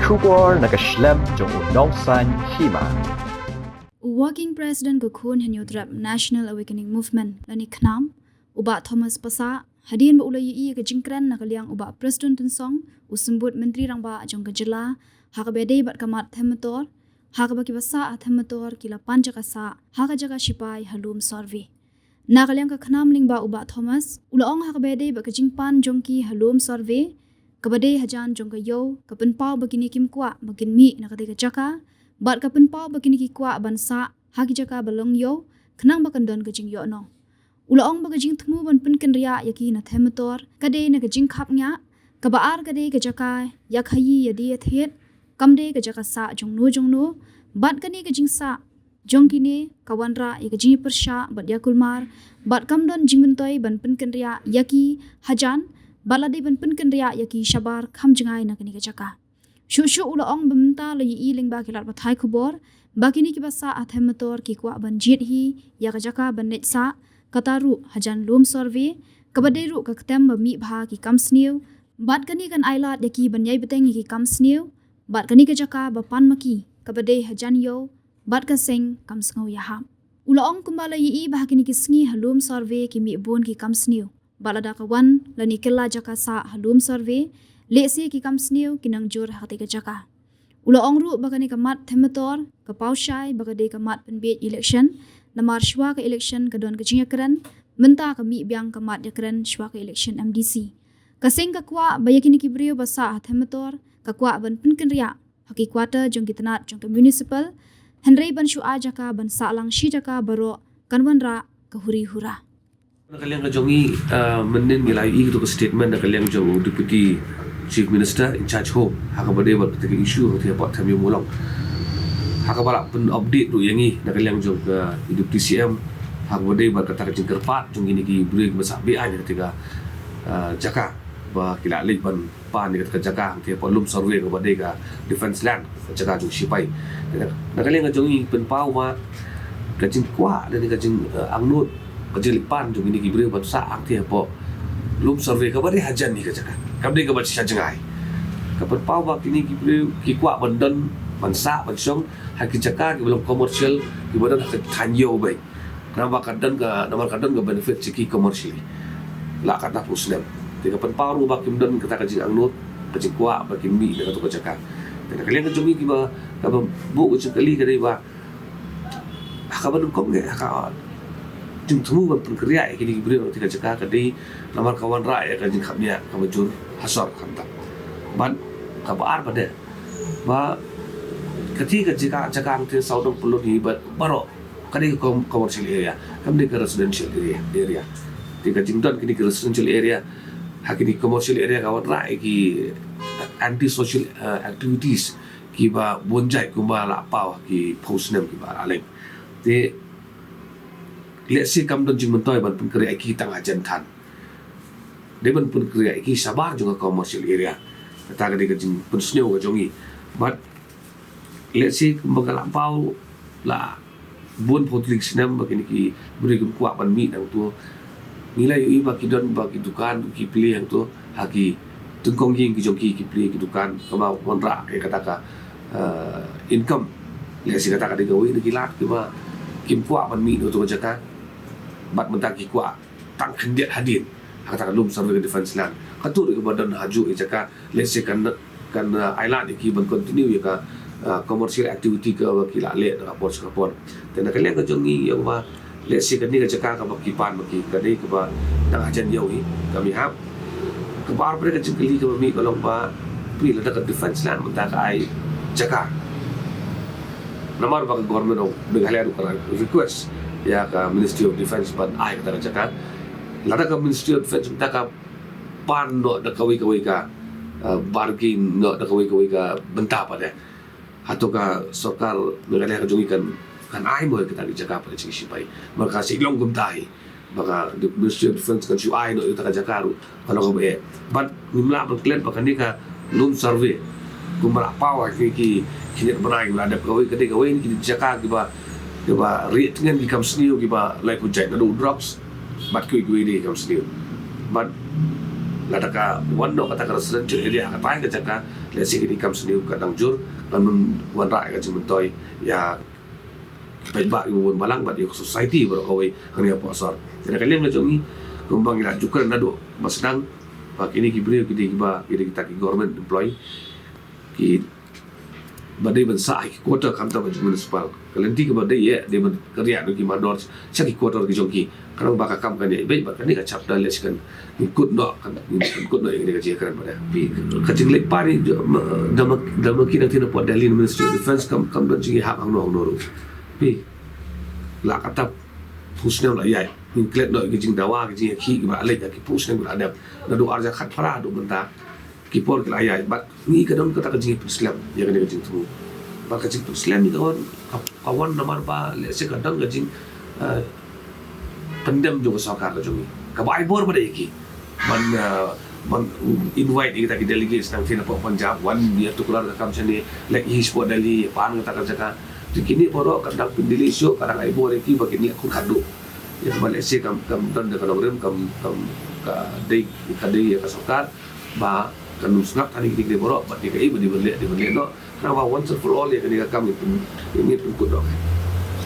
Shubor nakaslem jong unongsan hima. Working President Gukun Hanyudrap National Awakening Movement lani knam uba Thomas Pasa hadin ba ulai i ke jingkran nakaliang uba President Tensong usembut menteri rangba jong kejela hakabede bat kamat themator hakabaki basa themator kila panjakasa hakajaga sipai halum survey nakaliang ka knam lingba uba Thomas ulaong hakabede ba ke jingpan jongki halum survey kabade hajan jong kayo kapenpau bagini kimkwa bagin mi nakade jaka bat kapenpau bagini kikwa bansa haki jaka balong yo kenang bakandon kajing yo no ulaong bagajing temu ban penken ria yaki na themator kade na kajing khapnya kabaar kade kajaka yakhayi yadi athet kamde kajaka sa jong no bat kani kajing sa jong kini kawanra yakajing persha bat yakulmar bat kamdon jingmentoi ban penken ria yaki hajan balade ban penken ria yaki shabar khamjngai na kani kajaka shushu ulaong bemta lai i lingba kilat bathai khubor bakini ki basa athemator ki kwa ban jit hi ya kajaka ban netsa kataru hajan lum survey kabaderu ka ktem ba mi bha ki kamsniu bat kani kan ailat yaki ban yai beteng ki kamsniu bat kani kajaka ba pan maki kabade hajan yo bat ka seng kamsngau ya ha ulaong kumbala i ba kini ki sngi halum survey ki mi bon ki kamsniu balada ka wan lani kella jaka sa halum survey lesi ki kamsniu kinang jur hati ka jaka ulaong ru bagani kamat themator ka paushai bagade kamat penbet election namar shwa ka election ka don ka jingakran menta ka mi byang kamat yakran shwa ka election MDC kasing ka kwa bayakini ki brio basa themator ka kwa ban penken ria haki quarter jong kitanat jong ka municipal henry ban shu ajaka ban salang shi jaka baro kanwan ra ka huri hura nakaliang ka jongi menen milai i to statement nakaliang jong deputy chief minister in charge ho hakabade ba ke issue hote pa thami mulong hakabala pen update ru yangi nakaliang jong deputy CM hakabade ba kata jing kerpat jong ini ki break basa bi ai ketika jaka ba kila lik ban pa ni ketika jaka hote pa lum survey ko bade ka defense land jaka jong sipai nakaliang ka jongi pen pau ma ka jing kwa dan ka jing angnut kajilipan jong ini gibre bat sa ang tie po lum survey ka bari hajan ni ka jaka kamde ka bat sa jangai ka pat pau ba kini gibre ki kwa bandan bansa bansong ha ki jaka ki belum commercial ki badan ka tanyo bai nama kadan ka benefit ciki commercial la kata pusnem te ka pat pau ru ba kim dan kata ka jing angnut ka jing kwa ba kim mi ka to ka jaka te ka kalian ka jongi ki ba ka bu ka kali ka dei ba ka ban kom ge ka jing temu ban penkria kini gibre tika jaka kadi namar kawan ra ya kajing khamnya kamajur hasor khamta ban kabar pada ba ketika jaka angte saudong perlu ni baro kadi commercial area kamde ke residential area tika jingdon kini ke residential area hakini commercial area kawan ra ki anti social activities ki ba bonjai kuma la pau ki postnem ki ba aleng te let's say kam don jing mentoi ban pun kria ki tang ajan than de ban pun kria ki sabar juga commercial area kata ka jing pun sneu ka jongi but let's say bagala pau la bon public sinam bagini ki beri kwa ban mi nang tu nilai i ba ki don ba ki dukan ki pilih yang tu haki tungkong king ki jongi ki pilih ki dukan kama kontra kata ka income let's say kata ka gawi ni kilat ki ba kim kwa ban mi tu jaka bat mentaki kwa tang kendiat hadin kata lum survey defense land katur ke badan haju jaka let's say kan island ki ban continue ya ka commercial activity ke wakila le rapor skapon dan kalian ka jongi ya ba let's say kan ni jaka ka bakipan baki kadai ke ba tang hajan yawi kami hap ke bar bre ka jengkeli ke mi kolong ba pri la ka defense land mentaka ai jaka namar ba government of Meghalaya ko request ya ka Ministry of Defense ban ai kata jaka lada ka Ministry of Defense ka pan no da kawi ka bargain no da kawi ka benta pada atau ka sarkar Meghalaya ka jongi kan ai mo kita di jaka pada cik sipai maka silong gumtai maka Ministry of Defense kan siu ai no ita ka jakaru kalau ka be ban nimla ban klen pa kanika lum survey kumara pawa ki kini berai ada kawi kedai kawi ni di jaka ki ba rate dengan di kam sniu ki ba like ujai na do drops but kui ni kam sniu but ladaka wando kata ka residential area ka pai ka jaka lesi kini kam seni ka dangjur kan wan rai ka jumentoi ya pai ba ibu malang ba di society bro kawai kani apa asar jadi kalian macam ni kumbang ila jukar nado masdang pak ini kibri kita ki government employee ki badai bensa ki quarter kantor municipal kalian ti ke badai ya dia kerja no ki mador saki quarter ki jongki karang baka kam kan ya baik baka ni ka chap dal leskan ikut no kan ikut no ini ka je kan pada pi kacing lek pari dama ki nanti no pot Delhi Ministry of Defense kam dan jingi hak ang no pi la kata pusnya la ya include no ki jing dawa ki jing ki ba lek ki pusnya ada do arja khat para do benta kipor ke ayat bat ni kadang kata kajing Islam ya kan kajing tu ba kajing Islam ni kawan nomor ba lese kadang kajing pendam jo sarkar ka jogi ka bai bor ba ki man invite kita ki delegates nang tina Punjab wan dia tu keluar kam sini like his for Delhi pan kata ka kini poro kadang pendili syo kadang ai bor ki ba kini aku kadu ya ba lese kam dan de kadang kam ka dei ka sarkar ba kan usnap tadi kita borok bat dia kai di beli no kenapa once and for all ya kan kami ini pun dok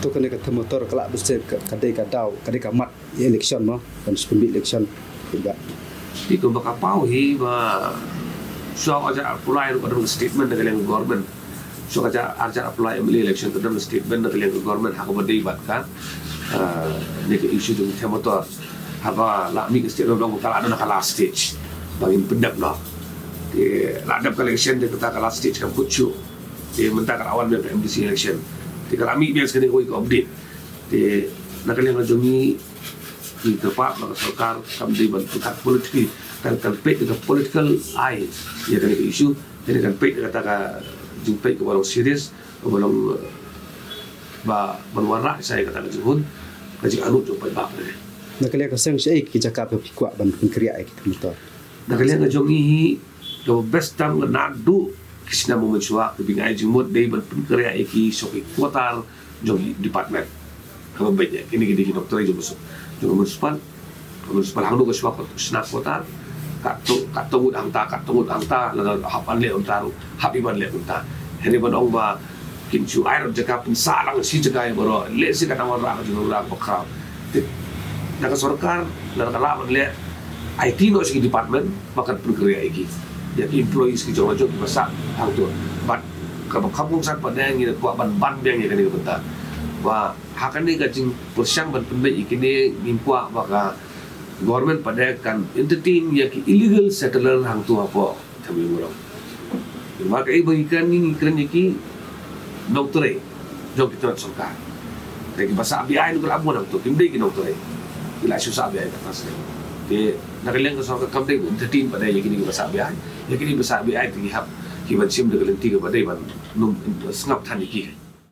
tu kan kata motor kelak besar kadai kadau kadai kamat election no dan sepembi election juga di ko baka pau hi ba so aja apply ko statement dengan government so aja apply election to dalam statement dengan government hak berdei bat kan ni ke issue dengan motor apa la mi statement dong kala ada last stage bagi pendap no ladap election dia kata last stage kan pucu dia mentah kat awal dia MDC election dia kalau ambil biar sekali kau update dia nak kalian ngajongi di tempat maka sarkar kami bantu kat politik kan pet dengan political eye ya kan isu jadi kan pet kata ka jumpai ke barang serius belum ba berwarna saya kata jihun kaji anu jumpai bab ni nak kalian keseng saya kita cakap berpikuak ban pengkria kita motor nak kalian ngajongi the best time nadu kisna mo mensuak bingai jimut dei ban pengkria iki soki kotar jong department kamu baik ini gini dokter itu masuk jong municipal hangdu ke suak snap kotar kato mut angta la hapan le untaru habiban le unta ini ban ong ba kinchu air jaga pensalang si jaga boro le si kata wara jong ora pakra nak sarkar la kala le IT no si department makan pengkria iki ya employees ki jong jong masak hang tu but kalau kampung san padang ni kuat ban biang ya kan ni bentar wa hakan ni kajing persyang ban pendai ikini impua maka government pada kan entertain ya ki illegal settler hang tu apa kami murang maka bagikan ni keren ki doktor jong kita sarkar dari bahasa BI ni kalau amun tu timdai ki doktor ila susah BI atas ke nak lihat ke sarkar kamdai entertain pada ya kini bahasa BI ya kini bahasa BI tinggi hab ki ban sim de kelenti ke pada ban num snap than ki